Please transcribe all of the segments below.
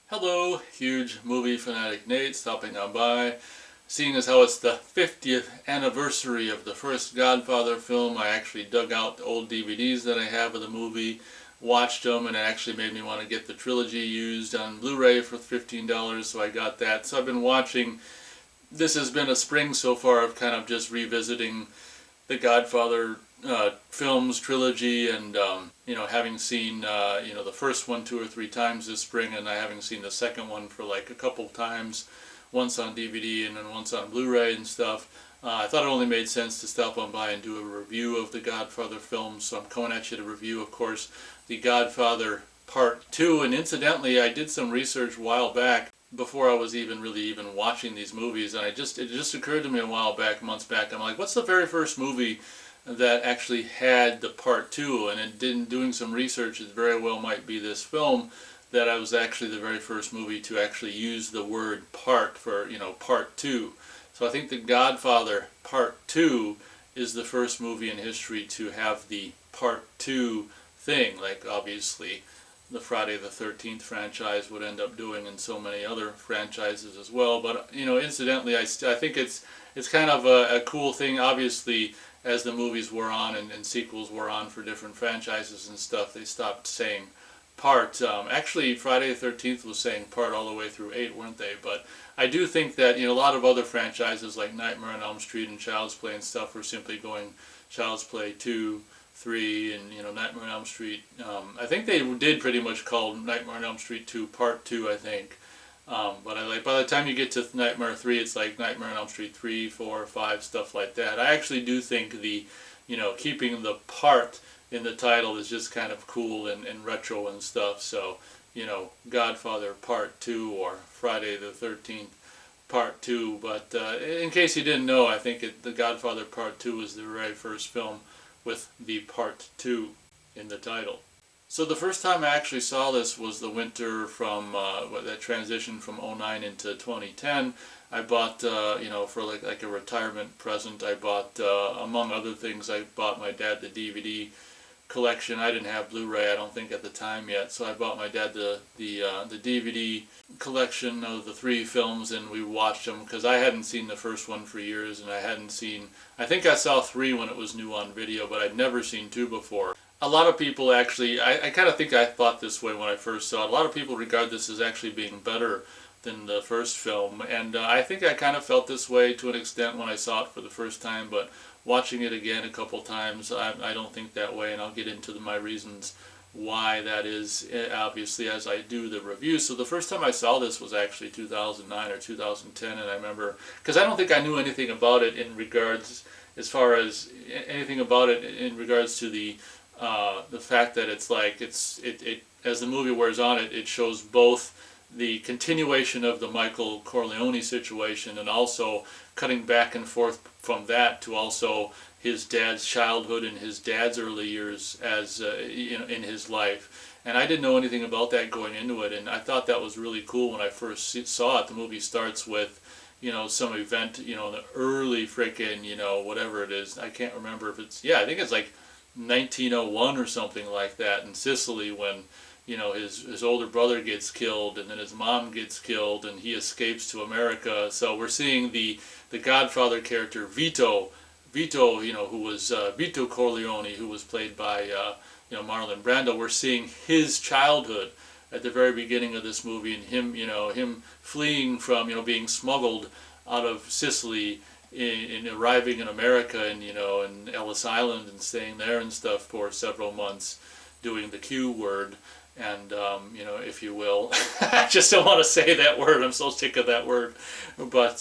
Hello, huge movie fanatic Nate stopping on by. Seeing as how it's the 50th anniversary of the first Godfather film, I actually dug out the old DVDs that I have of the movie, watched them, and it actually made me want to get the trilogy used on Blu-ray for $15, so I got that. So I've been watching. This has been a spring so far of kind of just revisiting the Godfather films trilogy, and having seen the first one 2 or 3 times this spring, and I having seen the second one for like a couple times, once on DVD and then once on Blu-ray and stuff. I thought it only made sense to stop on by and do a review of the Godfather films, so I'm coming at you to review, of course, the Godfather Part 2. And incidentally, I did some research a while back before I was even watching these movies, and it just occurred to me a while back, months back. I'm like, what's the very first movie that actually had the part 2? And in doing some research, it very well might be this film, that I was actually the very first movie to actually use the word part for, part 2. So I think The Godfather Part 2 is the first movie in history to have the part 2 thing, like obviously the Friday the 13th franchise would end up doing, and so many other franchises as well. But incidentally, I think it's kind of a cool thing. Obviously, as the movies wore on and sequels were on for different franchises and stuff, they stopped saying part. Actually, Friday the 13th was saying part all the way through 8, weren't they? But I do think that a lot of other franchises like Nightmare on Elm Street and Child's Play and stuff were simply going Child's Play 2, 3, and Nightmare on Elm Street. I think they did pretty much call Nightmare on Elm Street 2 Part 2, I think. But by the time you get to Nightmare 3, it's like Nightmare on Elm Street 3, 4, 5, stuff like that. I actually do think the, keeping the part in the title is just kind of cool and retro and stuff. So, Godfather Part 2 or Friday the 13th Part 2. But in case you didn't know, I think The Godfather Part 2 was the very first film with the Part 2 in the title. So the first time I actually saw this was the winter from that transition from '09 into 2010. I bought, for like a retirement present, I bought, among other things, I bought my dad the DVD collection. I didn't have Blu-ray, I don't think, at the time yet, so I bought my dad the DVD collection of the 3 films, and we watched them because I hadn't seen the first one for years, and I think I saw 3 when it was new on video, but I'd never seen 2 before. A lot of people actually, I kind of think I thought this way when I first saw it. A lot of people regard this as actually being better than the first film, and I think I kind of felt this way to an extent when I saw it for the first time, but watching it again a couple times, I don't think that way, and I'll get into my reasons why that is, obviously, as I do the review. So the first time I saw this was actually 2009 or 2010, and I remember, because I don't think I knew anything about it in regards, as far as anything about it in regards to the fact that it's like, it as the movie wears on, it shows both the continuation of the Michael Corleone situation, and also cutting back and forth from that to also his dad's childhood and his dad's early years as in his life. And I didn't know anything about that going into it, and I thought that was really cool when I first saw it. The movie starts with some event, in the early frickin', whatever it is. I can't remember if it's, I think it's like 1901 or something like that in Sicily, when his older brother gets killed, and then his mom gets killed, and he escapes to America. So we're seeing the Godfather character Vito, who was Vito Corleone, who was played by Marlon Brando. We're seeing his childhood at the very beginning of this movie, and him fleeing from being smuggled out of Sicily, in arriving in America, and in Ellis Island, and staying there and stuff for several months, doing the Q word, and if you will. I just don't want to say that word. I'm so sick of that word. But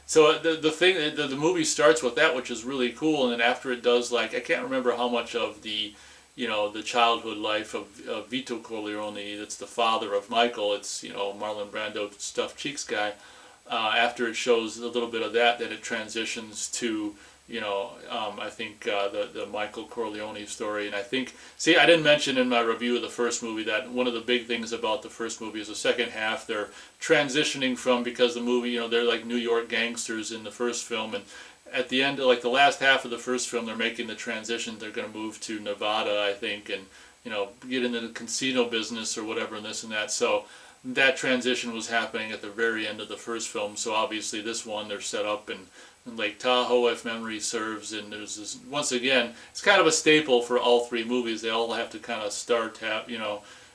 so the movie starts with that, which is really cool, and then after it does, like, I can't remember how much of the the childhood life of Vito Corleone, that's the father of Michael. It's Marlon Brando, stuffed cheeks guy. After it shows a little bit of that, then it transitions to I think the Michael Corleone story. And I think, see, I didn't mention in my review of the first movie that one of the big things about the first movie is the second half. They're transitioning from, because the movie, they're like New York gangsters in the first film, and at the end, like the last half of the first film, they're making the transition. They're going to move to Nevada, I think, and get into the casino business or whatever, and this and that. So that transition was happening at the very end of the first film. So obviously this one, they're set up in Lake Tahoe, if memory serves, and there's this, once again, it's kind of a staple for all three movies. They all have to kind of start,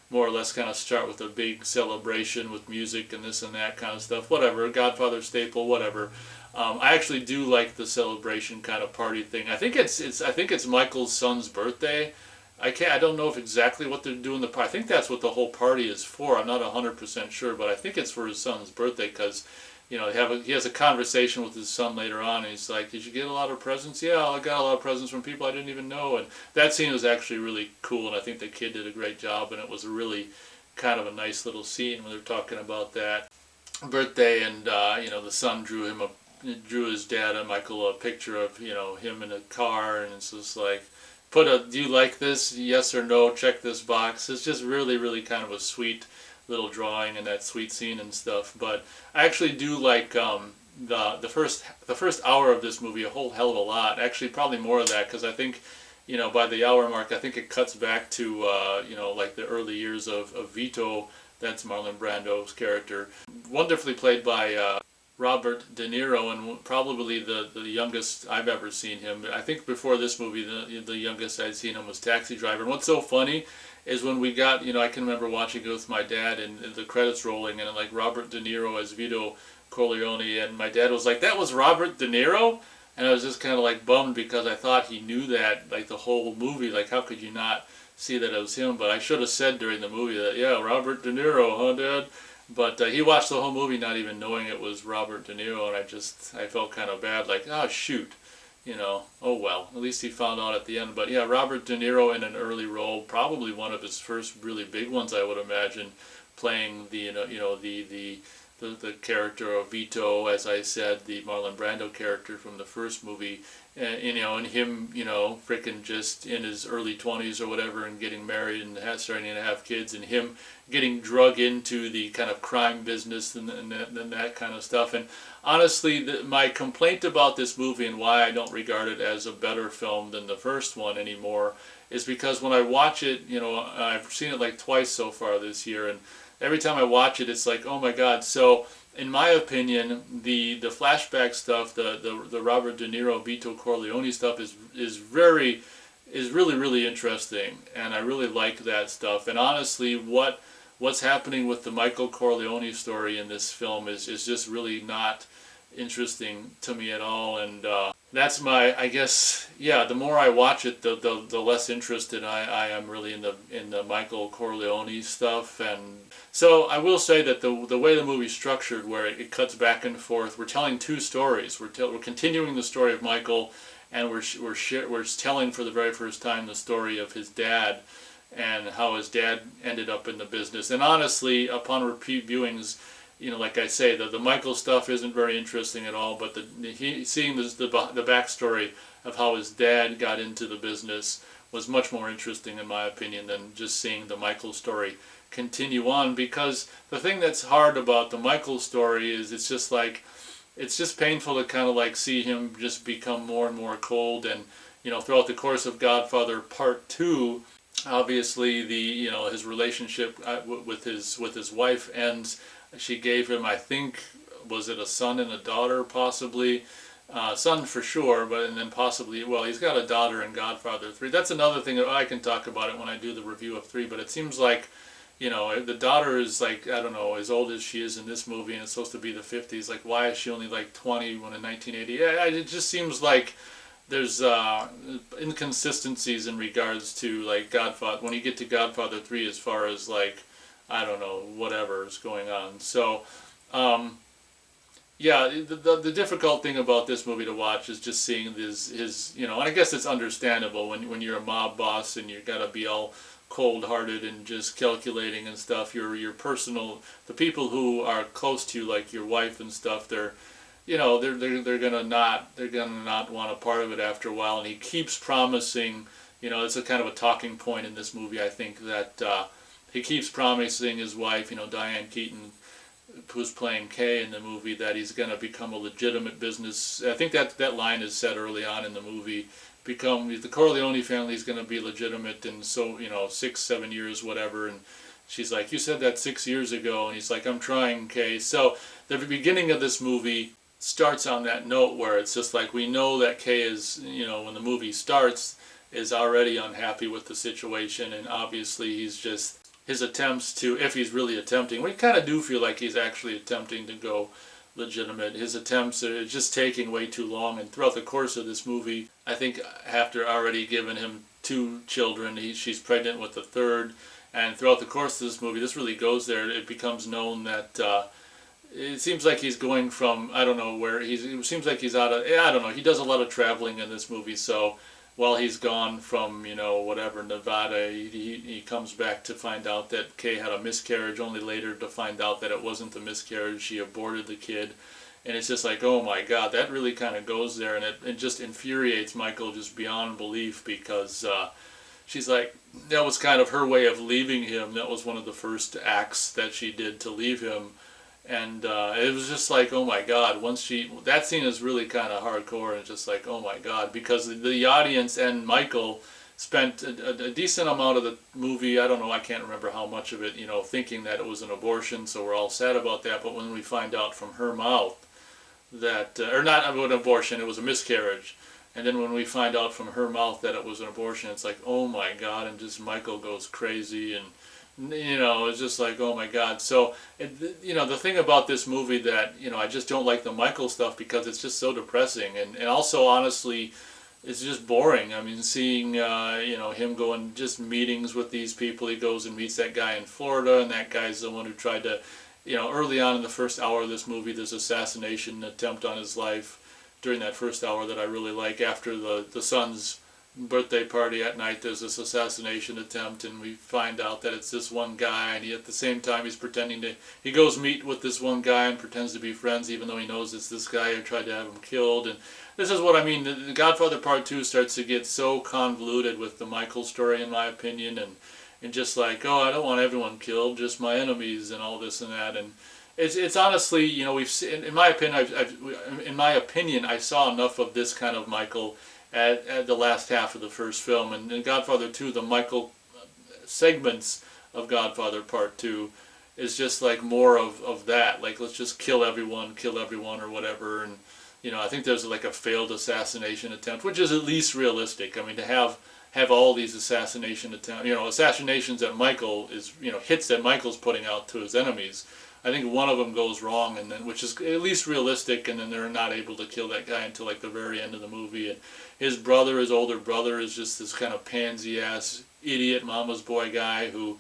more or less kind of start with a big celebration with music and this and that kind of stuff. Whatever, Godfather staple, whatever. I actually do like the celebration kind of party thing. I think it's Michael's son's birthday. I don't know if exactly what they're doing I think that's what the whole party is for. I'm not 100% sure, but I think it's for his son's birthday because, he has a conversation with his son later on, and he's like, "Did you get a lot of presents?" "Yeah, I got a lot of presents from people I didn't even know." And that scene was actually really cool, and I think the kid did a great job, and it was a really kind of a nice little scene when they're talking about that birthday, and the son drew his dad and Michael a picture of him in a car, and it's just like, do you like this? Yes or no? Check this box. It's just really, really kind of a sweet little drawing and that sweet scene and stuff. But I actually do like the first hour of this movie a whole hell of a lot. Actually, probably more of that, because I think by the hour mark, I think it cuts back to like the early years of Vito. That's Marlon Brando's character, wonderfully played by Robert De Niro, and probably the youngest I've ever seen him. I think before this movie, the youngest I'd seen him was Taxi Driver. And what's so funny is when we got, I can remember watching it with my dad and the credits rolling, and like Robert De Niro as Vito Corleone, and my dad was like, "That was Robert De Niro?" And I was just kind of like bummed, because I thought he knew that like the whole movie. Like, how could you not see that it was him? But I should have said during the movie that, "Yeah, Robert De Niro, huh, Dad?" But he watched the whole movie not even knowing it was Robert De Niro, and I felt kind of bad, like, oh shoot, oh well, at least he found out at the end. But yeah, Robert De Niro in an early role, probably one of his first really big ones, I would imagine, playing the character of Vito, as I said, the Marlon Brando character from the first movie, and him, freaking just in his early 20s or whatever, and getting married and starting to have kids, and him getting drug into the kind of crime business and that kind of stuff. And honestly, my complaint about this movie and why I don't regard it as a better film than the first one anymore is because when I watch it, I've seen it like twice so far this year, and every time I watch it, it's like, oh my God. So, in my opinion, the flashback stuff, the Robert De Niro, Vito Corleone stuff is really, really interesting, and I really like that stuff. And honestly, what's happening with the Michael Corleone story in this film is just really not interesting to me at all. And that's I guess, yeah, the more I watch it, the less interested I am really in the Michael Corleone stuff. And so I will say that the way the movie's structured, where it cuts back and forth, we're telling two stories. We're continuing the story of Michael, and we're telling for the very first time the story of his dad and how his dad ended up in the business. And honestly, upon repeat viewings, like I say, the Michael stuff isn't very interesting at all, but seeing the backstory of how his dad got into the business was much more interesting, in my opinion, than just seeing the Michael story continue on. Because the thing that's hard about the Michael story is it's just painful to kind of like see him just become more and more cold. And throughout the course of Godfather Part 2, obviously his relationship with his wife ends. She gave him, I think, was it a son and a daughter, possibly? Son for sure, and then possibly, well, he's got a daughter in Godfather 3. That's another thing that I can talk about it when I do the review of 3, but it seems like, the daughter is like, I don't know, as old as she is in this movie, and it's supposed to be the 50s. Like, why is she only like 20 when in 1980? Yeah, it just seems like there's inconsistencies in regards to like Godfather, when you get to Godfather 3, as far as like, I don't know, whatever is going on. So, yeah, the difficult thing about this movie to watch is just seeing his and I guess it's understandable when you're a mob boss and you gotta be all cold-hearted and just calculating and stuff. Your personal, the people who are close to you, like your wife and stuff, they're gonna not want a part of it after a while. And he keeps promising, it's a kind of a talking point in this movie, I think, that he keeps promising his wife, Diane Keaton, who's playing Kay in the movie, that he's going to become a legitimate business. I think that line is said early on in the movie. The Corleone family is going to be legitimate in 6-7 years, whatever. And she's like, you said that 6 years ago, and he's like, I'm trying, Kay. So the beginning of this movie starts on that note where it's just like, we know that Kay is, when the movie starts, is already unhappy with the situation, and obviously he's just, his attempts to, if he's really attempting, we kind of do feel like he's actually attempting to go legitimate. His attempts are just taking way too long, and throughout the course of this movie, I think after already giving him 2 children, she's pregnant with the 3rd, and throughout the course of this movie, this really goes there. It becomes known that it seems like he's going from, I don't know where, it seems like he's out of, I don't know, he does a lot of traveling in this movie, so while he's gone from, whatever, Nevada, he comes back to find out that Kay had a miscarriage, only later to find out that it wasn't the miscarriage, she aborted the kid. And it's just like, oh my God, that really kind of goes there, and it just infuriates Michael just beyond belief, because she's like, that was kind of her way of leaving him. That was one of the first acts that she did to leave him. And it was just like, oh my God, that scene is really kind of hardcore, and just like, oh my God, because the audience and Michael spent a decent amount of the movie, I don't know, I can't remember how much of it, thinking that it was an abortion, so we're all sad about that. But when we find out from her mouth that, or not an abortion, it was a miscarriage, and then when we find out from her mouth that it was an abortion, it's like, oh my God, and just Michael goes crazy, and it's just like, oh my God. So, the thing about this movie that, I just don't like the Michael stuff, because it's just so depressing, and also, honestly, it's just boring. I mean, seeing, him going just meetings with these people. He goes and meets that guy in Florida, and that guy's the one who tried to, early on in the first hour of this movie, there's assassination attempt on his life during that first hour that I really like. After the son's birthday party at night, there's this assassination attempt, and we find out that it's this one guy, and at the same time he's pretending to, he goes meet with this one guy and pretends to be friends, even though he knows it's this guy who tried to have him killed. And this is what I mean, the Godfather Part 2 starts to get so convoluted with the Michael story, in my opinion, and just like, oh, I don't want everyone killed, just my enemies, and all this and that. And it's honestly, we've seen, in my opinion, I saw enough of this kind of Michael at the last half of the first film. And in Godfather 2, the Michael segments of Godfather Part 2 is just like more of that. Like, let's just kill everyone, or whatever. And, I think there's like a failed assassination attempt, which is at least realistic. I mean, to have all these assassination attempts, assassinations that Michael is, hits that Michael's putting out to his enemies. I think one of them goes wrong, and then, which is at least realistic, and then they're not able to kill that guy until like the very end of the movie. And his older brother, is just this kind of pansy-ass idiot mama's boy guy who,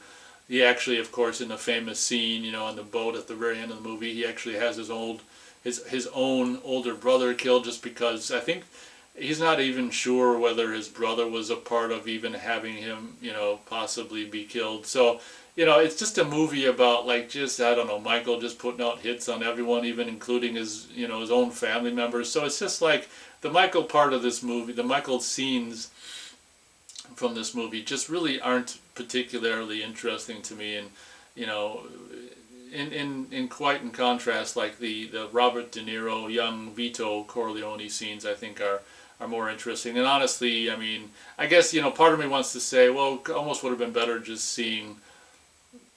he actually, of course, in the famous scene, on the boat at the very end of the movie, he actually has his own older brother killed, just because I think he's not even sure whether his brother was a part of even having him, possibly be killed. So, it's just a movie about, like, just, I don't know, Michael just putting out hits on everyone, even including his, his own family members. So it's just like the Michael part of this movie, the Michael scenes from this movie just really aren't particularly interesting to me. And, in quite in contrast, like the Robert De Niro, young Vito Corleone scenes, I think are more interesting. And honestly, I mean, I guess, part of me wants to say, well, it almost would have been better just seeing,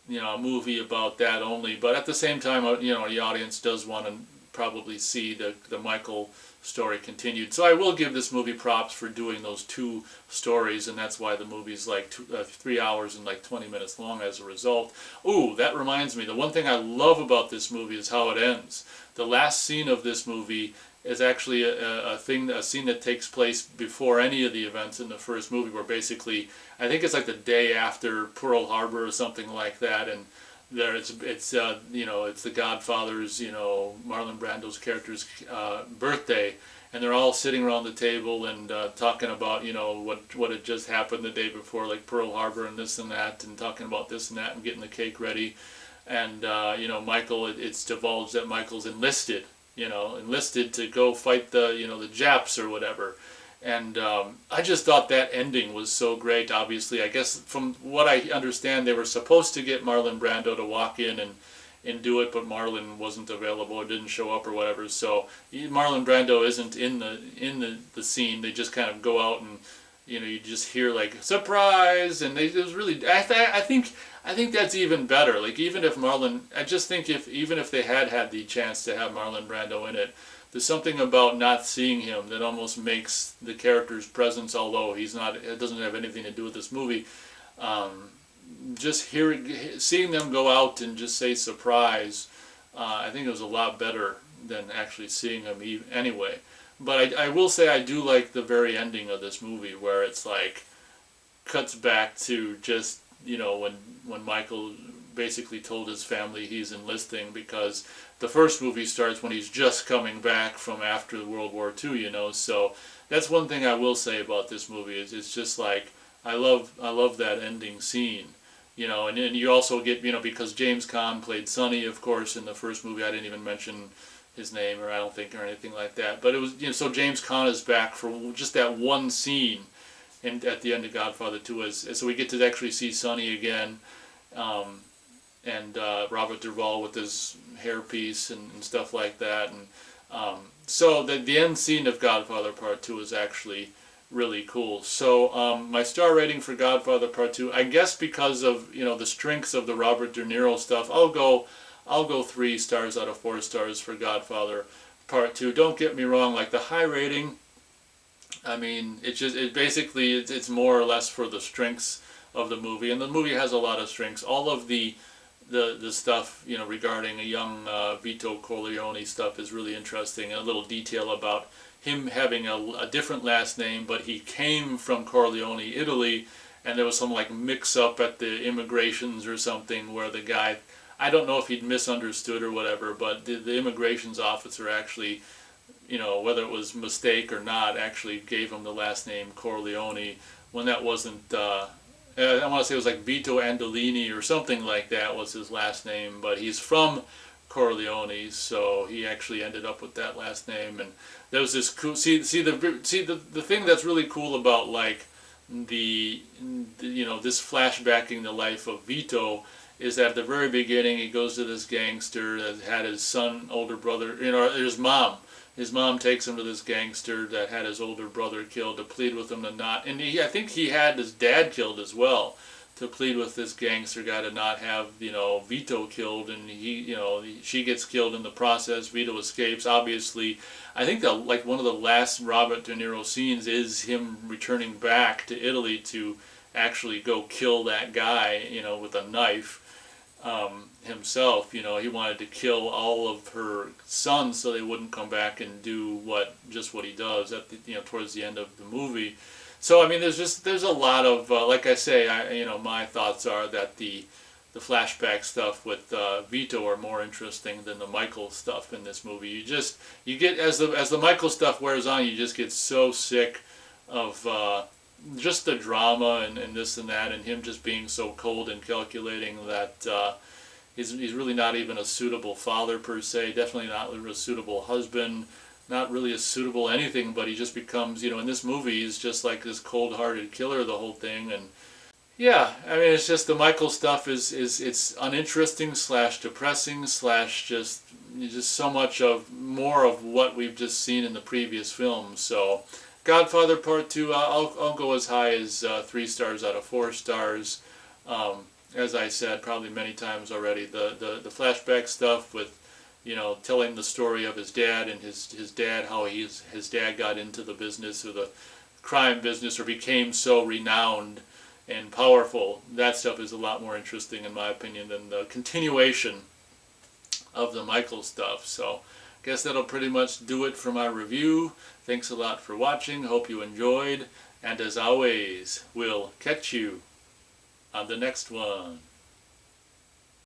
a movie about that only. But at the same time, the audience does want to probably see the Michael story continued. So I will give this movie props for doing those 2 stories, and that's why the movie's like 3 hours and like 20 minutes long as a result. Ooh, that reminds me, the one thing I love about this movie is how it ends. The last scene of this movie is actually a scene that takes place before any of the events in the first movie, where basically, I think it's like the day after Pearl Harbor or something like that, and there it's the Godfather's, Marlon Brando's character's birthday, and they're all sitting around the table and talking about, what had just happened the day before, like Pearl Harbor and this and that, and talking about this and that, and getting the cake ready. And Michael, it's divulged that Michael's enlisted to go fight the Japs or whatever. And I just thought that ending was so great. Obviously, I guess from what I understand, they were supposed to get Marlon Brando to walk in and do it, but Marlon wasn't available or didn't show up or whatever. So Marlon Brando isn't in the scene. They just kind of go out and you just hear like surprise, and it was really. I think that's even better. Like even if Marlon, I just think if even if they had the chance to have Marlon Brando in it, there's something about not seeing him that almost makes the character's presence, although he's not, it doesn't have anything to do with this movie. Just seeing them go out and just say surprise, I think it was a lot better than actually seeing him anyway. But I will say I do like the very ending of this movie where it's like cuts back to just, when Michael basically told his family he's enlisting, because the first movie starts when he's just coming back from after World War II, so that's one thing I will say about this movie is it's just like I love that ending scene, and then you also get, because James Caan played Sonny, of course, in the first movie. I didn't even mention his name, or I don't think, or anything like that, but it was, so James Caan is back for just that one scene and at the end of Godfather 2, so we get to actually see Sonny again, and Robert Duvall with his hairpiece and stuff like that, and so the end scene of Godfather Part 2 is actually really cool. So my star rating for Godfather Part 2, I guess because of the strengths of the Robert De Niro stuff, I'll go 3 stars out of 4 stars for Godfather Part 2. Don't get me wrong, like the high rating, I mean, it's more or less for the strengths of the movie, and the movie has a lot of strengths. All of the stuff regarding a young Vito Corleone stuff is really interesting. A little detail about him having a different last name, but he came from Corleone, Italy, and there was some like mix up at the immigrations or something where the guy, I don't know if he'd misunderstood or whatever, but the immigrations officer actually, whether it was mistake or not, actually gave him the last name Corleone when that wasn't, I want to say it was like Vito Andolini or something like that was his last name, but he's from Corleone, so he actually ended up with that last name. And there was this cool, the thing that's really cool about like this flashbacking the life of Vito is that at the very beginning he goes to this gangster that had his older brother, his mom. His mom takes him to this gangster that had his older brother killed to plead with him to not, and I think he had his dad killed as well, to plead with this gangster guy to not have, Vito killed, and she gets killed in the process. Vito escapes. Obviously, I think like one of the last Robert De Niro scenes is him returning back to Italy to actually go kill that guy, with a knife. Himself, he wanted to kill all of her sons so they wouldn't come back and do what he does at the, towards the end of the movie. So I mean, there's a lot of like I say, my thoughts are that the flashback stuff with Vito are more interesting than the Michael stuff in this movie. You get as the Michael stuff wears on, you just get so sick of just the drama and this and that, and him just being so cold and calculating that he's really not even a suitable father per se, definitely not a suitable husband, not really a suitable anything, but he just becomes, in this movie he's just like this cold-hearted killer the whole thing. And yeah, I mean, it's just the Michael stuff is it's uninteresting / depressing / just so much more of what we've just seen in the previous films. So Godfather Part 2, I'll go as high as 3 stars out of 4 stars. As I said probably many times already, the flashback stuff with, telling the story of his dad and his dad, how his dad got into the business, or the crime business, or became so renowned and powerful. That stuff is a lot more interesting in my opinion than the continuation of the Michael stuff. So I guess that'll pretty much do it for my review. Thanks a lot for watching. Hope you enjoyed. And as always, we'll catch you on the next one.